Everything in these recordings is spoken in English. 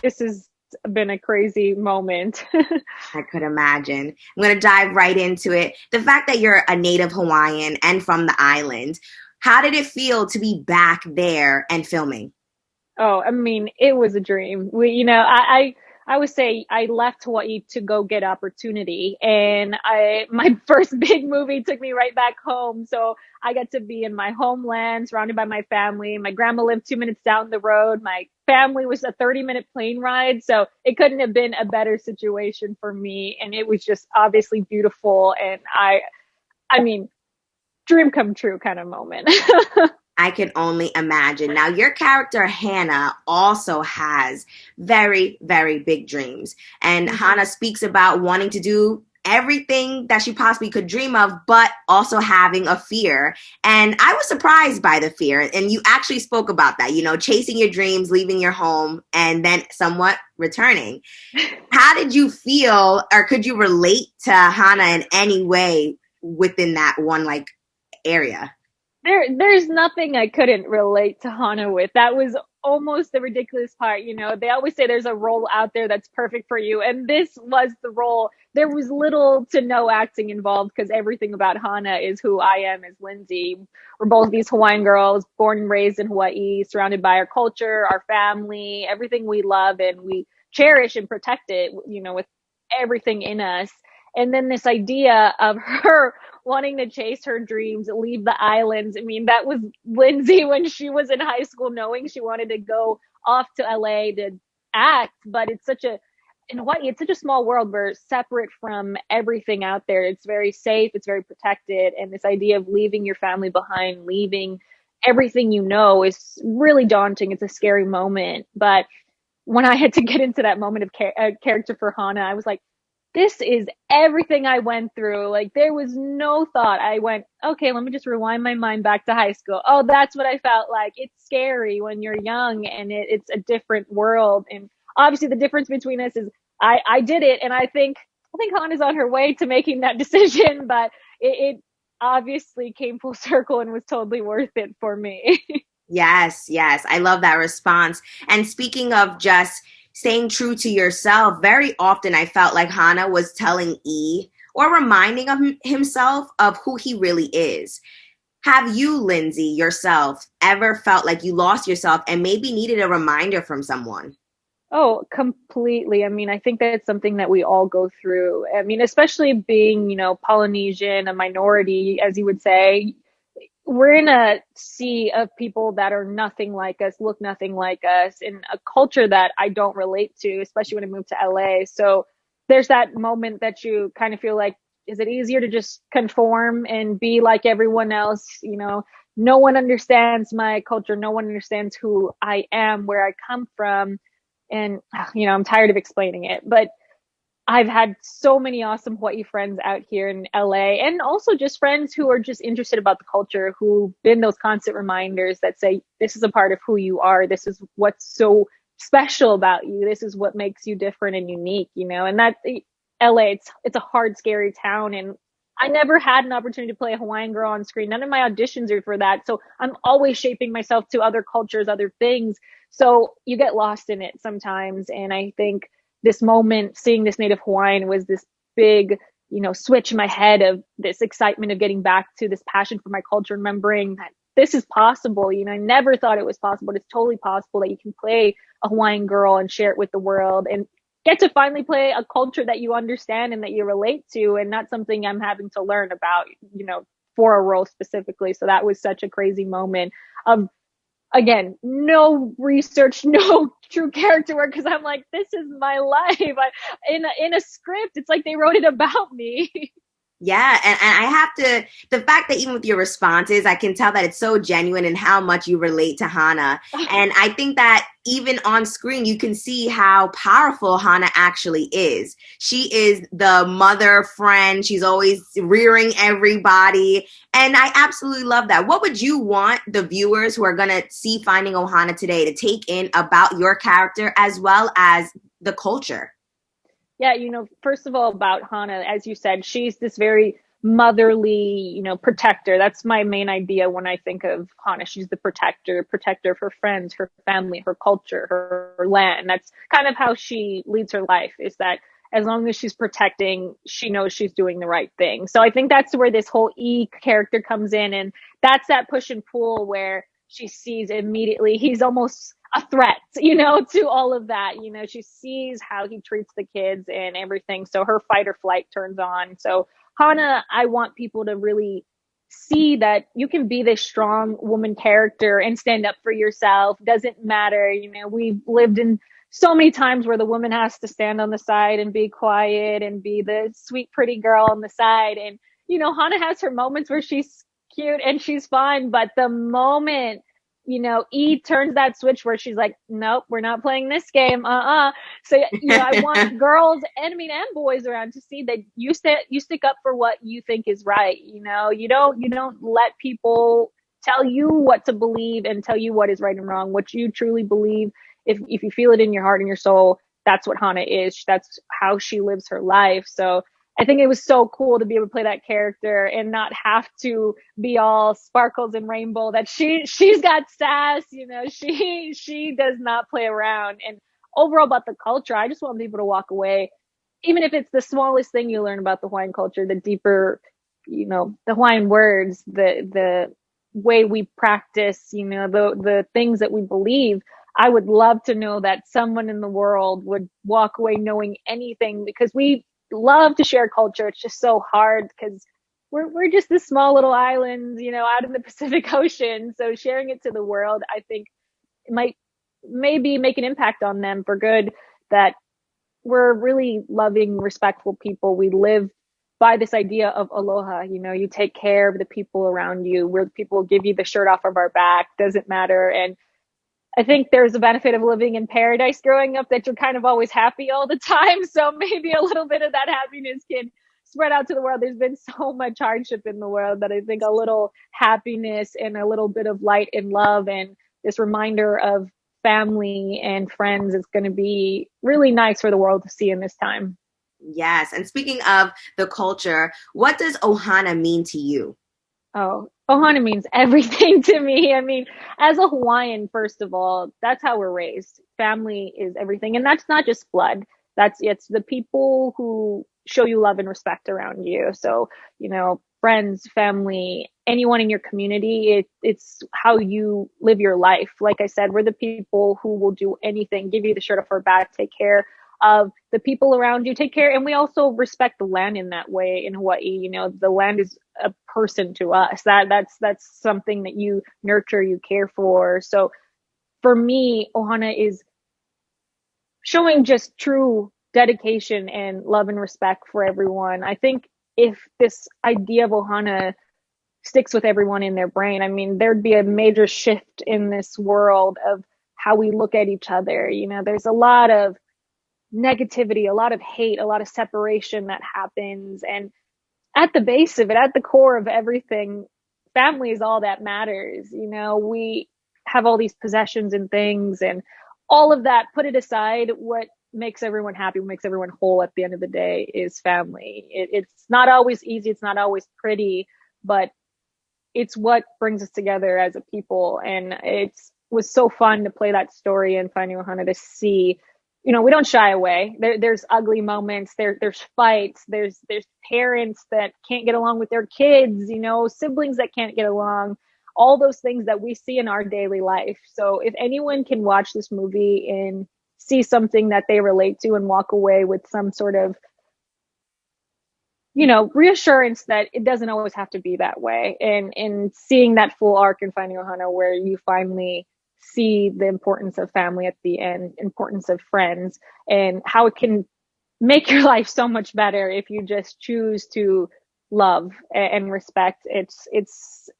this has been a crazy moment. I could imagine. I'm going to dive right into it. The fact that you're a native Hawaiian and from the island, how did it feel to be back there and filming? Oh, I mean, it was a dream. I would say I left Hawaii to go get opportunity, and my first big movie took me right back home. So I got to be in my homeland, surrounded by my family. My grandma lived 2 minutes down the road. My family was a 30-minute plane ride, so it couldn't have been a better situation for me. And it was just obviously beautiful, and I mean, dream come true kind of moment. I can only imagine. Now, your character, Hannah, also has very, very big dreams. And Hannah speaks about wanting to do everything that she possibly could dream of, but also having a fear. And I was surprised by the fear. And you actually spoke about that, chasing your dreams, leaving your home, and then somewhat returning. How did you feel, or could you relate to Hannah in any way within that one, area? There's nothing I couldn't relate to Hana with. That was almost the ridiculous part. They always say there's a role out there that's perfect for you, and this was the role. There was little to no acting involved because everything about Hana is who I am as Lindsay. We're both these Hawaiian girls, born and raised in Hawaii, surrounded by our culture, our family, everything we love and we cherish and protect it, with everything in us. And then this idea of her wanting to chase her dreams, leave the islands. I mean, that was Lindsay when she was in high school, knowing she wanted to go off to LA to act. But in Hawaii, it's such a small world. We're separate from everything out there. It's very safe. It's very protected. And this idea of leaving your family behind, leaving everything is really daunting. It's a scary moment. But when I had to get into that moment of character for Hana, I was like, this is everything I went through. Like, there was no thought. I went, okay, let me just rewind my mind back to high school. Oh, that's what I felt like. It's scary when you're young and it's a different world. And obviously the difference between us is I did it. And I think Hannah's on her way to making that decision, but it obviously came full circle and was totally worth it for me. Yes, yes. I love that response. And speaking of just staying true to yourself, very often I felt like Hana was telling E or reminding himself of who he really is. Have you, Lindsay, yourself, ever felt like you lost yourself and maybe needed a reminder from someone? Oh, completely. I mean, I think that's something that we all go through. I mean, especially being, Polynesian, a minority, as you would say, we're in a sea of people that are nothing like us, look nothing like us, in a culture that I don't relate to, especially when I moved to LA. So there's that moment that you kind of feel like, is it easier to just conform and be like everyone else? No one understands my culture. No one understands who I am, where I come from. And, I'm tired of explaining it, but I've had so many awesome Hawaii friends out here in LA, and also just friends who are just interested about the culture, who've been those constant reminders that say, this is a part of who you are. This is what's so special about you. This is what makes you different and unique, and that LA, it's a hard, scary town. And I never had an opportunity to play a Hawaiian girl on screen. None of my auditions are for that. So I'm always shaping myself to other cultures, other things. So you get lost in it sometimes. And I think this moment, seeing this native Hawaiian, was this big, switch in my head of this excitement of getting back to this passion for my culture, remembering that this is possible. I never thought it was possible. But it's totally possible that you can play a Hawaiian girl and share it with the world and get to finally play a culture that you understand and that you relate to, and not something I'm having to learn about, for a role specifically. So that was such a crazy moment of, again, no research, no true character work, because I'm like, this is my life. In a script, it's like they wrote it about me. Yeah, and I have to, the fact that even with your responses, I can tell that it's so genuine and how much you relate to Hana. And I think that even on screen, you can see how powerful Hana actually is. She is the mother friend. She's always rearing everybody. And I absolutely love that. What would you want the viewers who are going to see Finding Ohana today to take in about your character as well as the culture? Yeah, first of all, about Hana, as you said, she's this very motherly, protector. That's my main idea when I think of Hana. She's the protector of her friends, her family, her culture, her land. That's kind of how she leads her life, is that as long as she's protecting, she knows she's doing the right thing. So I think that's where this whole E character comes in. And that's that push and pull where she sees immediately he's almost a threat, to all of that. She sees how he treats the kids and everything. So her fight or flight turns on. So Hana, I want people to really see that you can be this strong woman character and stand up for yourself. Doesn't matter. We've lived in so many times where the woman has to stand on the side and be quiet and be the sweet, pretty girl on the side. And, Hana has her moments where she's cute and she's fun, but the moment E turns that switch where she's like, nope, we're not playing this game. So, I want girls and and boys around to see that you stick up for what you think is right. You don't let people tell you what to believe and tell you what is right and wrong, what you truly believe. If you feel it in your heart and your soul, that's what Hana is. That's how she lives her life. So I think it was so cool to be able to play that character and not have to be all sparkles and rainbow. That she's got sass, she does not play around. And overall about the culture, I just want people to walk away, even if it's the smallest thing you learn about the Hawaiian culture, the deeper, the Hawaiian words, the way we practice, the things that we believe. I would love to know that someone in the world would walk away knowing anything, because we love to share culture. It's just so hard because we're just this small little island, out in the Pacific Ocean. So sharing it to the world, I think it might maybe make an impact on them for good, that we're really loving, respectful people. We live by this idea of aloha. You take care of the people around you. Where people give you the shirt off of our back, doesn't matter. And I think there's a benefit of living in paradise growing up, that you're kind of always happy all the time. So maybe a little bit of that happiness can spread out to the world. There's been so much hardship in the world that I think a little happiness and a little bit of light and love and this reminder of family and friends is going to be really nice for the world to see in this time. Yes. And speaking of the culture, what does Ohana mean to you? Oh, Ohana means everything to me. As a Hawaiian, first of all, that's how we're raised. Family is everything. And that's not just blood. It's the people who show you love and respect around you. So, friends, family, anyone in your community, it's how you live your life. Like I said, we're the people who will do anything, give you the shirt off our back, take care of the people around you, take care. And we also respect the land in that way in Hawaii. The land is a person to us. That's something that you nurture, you care for. So for me, Ohana is showing just true dedication and love and respect for everyone. I think if this idea of Ohana sticks with everyone in their brain, there'd be a major shift in this world of how we look at each other. There's a lot of negativity, a lot of hate, a lot of separation that happens. And at the base of it, at the core of everything, family is all that matters. We have all these possessions and things and all of that. Put it aside. What makes everyone happy, what makes everyone whole at the end of the day is family. It's not always easy. It's not always pretty, but it's what brings us together as a people. And it was so fun to play that story in Finding Ohana, to see, we don't shy away. There's ugly moments. There's fights. There's parents that can't get along with their kids, siblings that can't get along, all those things that we see in our daily life. So if anyone can watch this movie and see something that they relate to and walk away with some sort of, reassurance that it doesn't always have to be that way. And seeing that full arc in Finding Ohana, where you finally see the importance of family at the end, importance of friends, and how it can make your life so much better if you just choose to love and respect. It's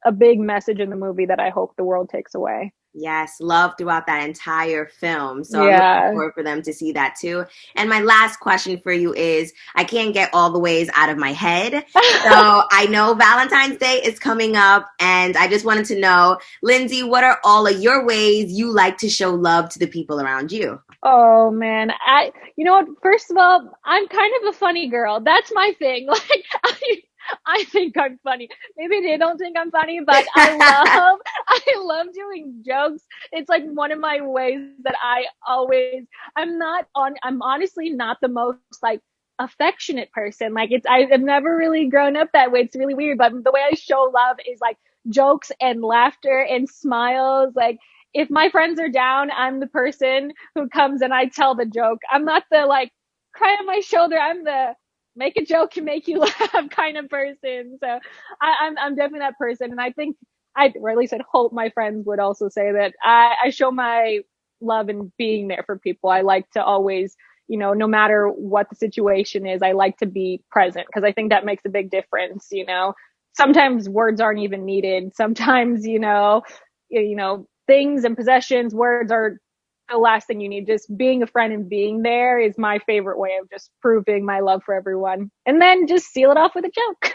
a big message in the movie that I hope the world takes away. Yes, love throughout that entire film. So Yeah. I'm looking forward for them to see that too. And my last question for you is, I can't get all the ways out of my head. So I know Valentine's Day is coming up, and I just wanted to know, Lindsay, what are all of your ways you like to show love to the people around you? Oh man, you know what? First of all, I'm kind of a funny girl. That's my thing. I think I'm funny. Maybe they don't think I'm funny, but I love doing jokes. It's like one of my ways that I always I'm honestly not the most like affectionate person. Like I've never really grown up that way. It's really weird, but the way I show love is like jokes and laughter and smiles. Like if my friends are down, I'm the person who comes and I tell the joke. I'm not the like cry on my shoulder. I'm the make a joke and make you laugh kind of person. So I'm definitely that person, and I think or at least I'd hope my friends would also say that I show my love in being there for people. I like to always, no matter what the situation is, I like to be present because I think that makes a big difference. Sometimes words aren't even needed. Sometimes, things and possessions, words are the last thing you need. Just being a friend and being there is my favorite way of just proving my love for everyone. And then just seal it off with a joke.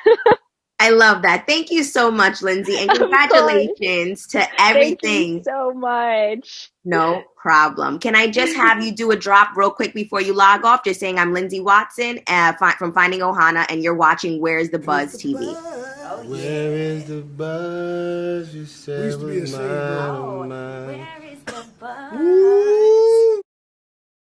I love that. Thank you so much, Lindsay, and Of course. congratulations to Thank you everything. so much. No problem. Can I just have you do a drop real quick before you log off? Just saying I'm Lindsay Watson from Finding Ohana, and you're watching Where's the Buzz TV. Oh, yeah. Where is the buzz? You said was mine, oh, mine.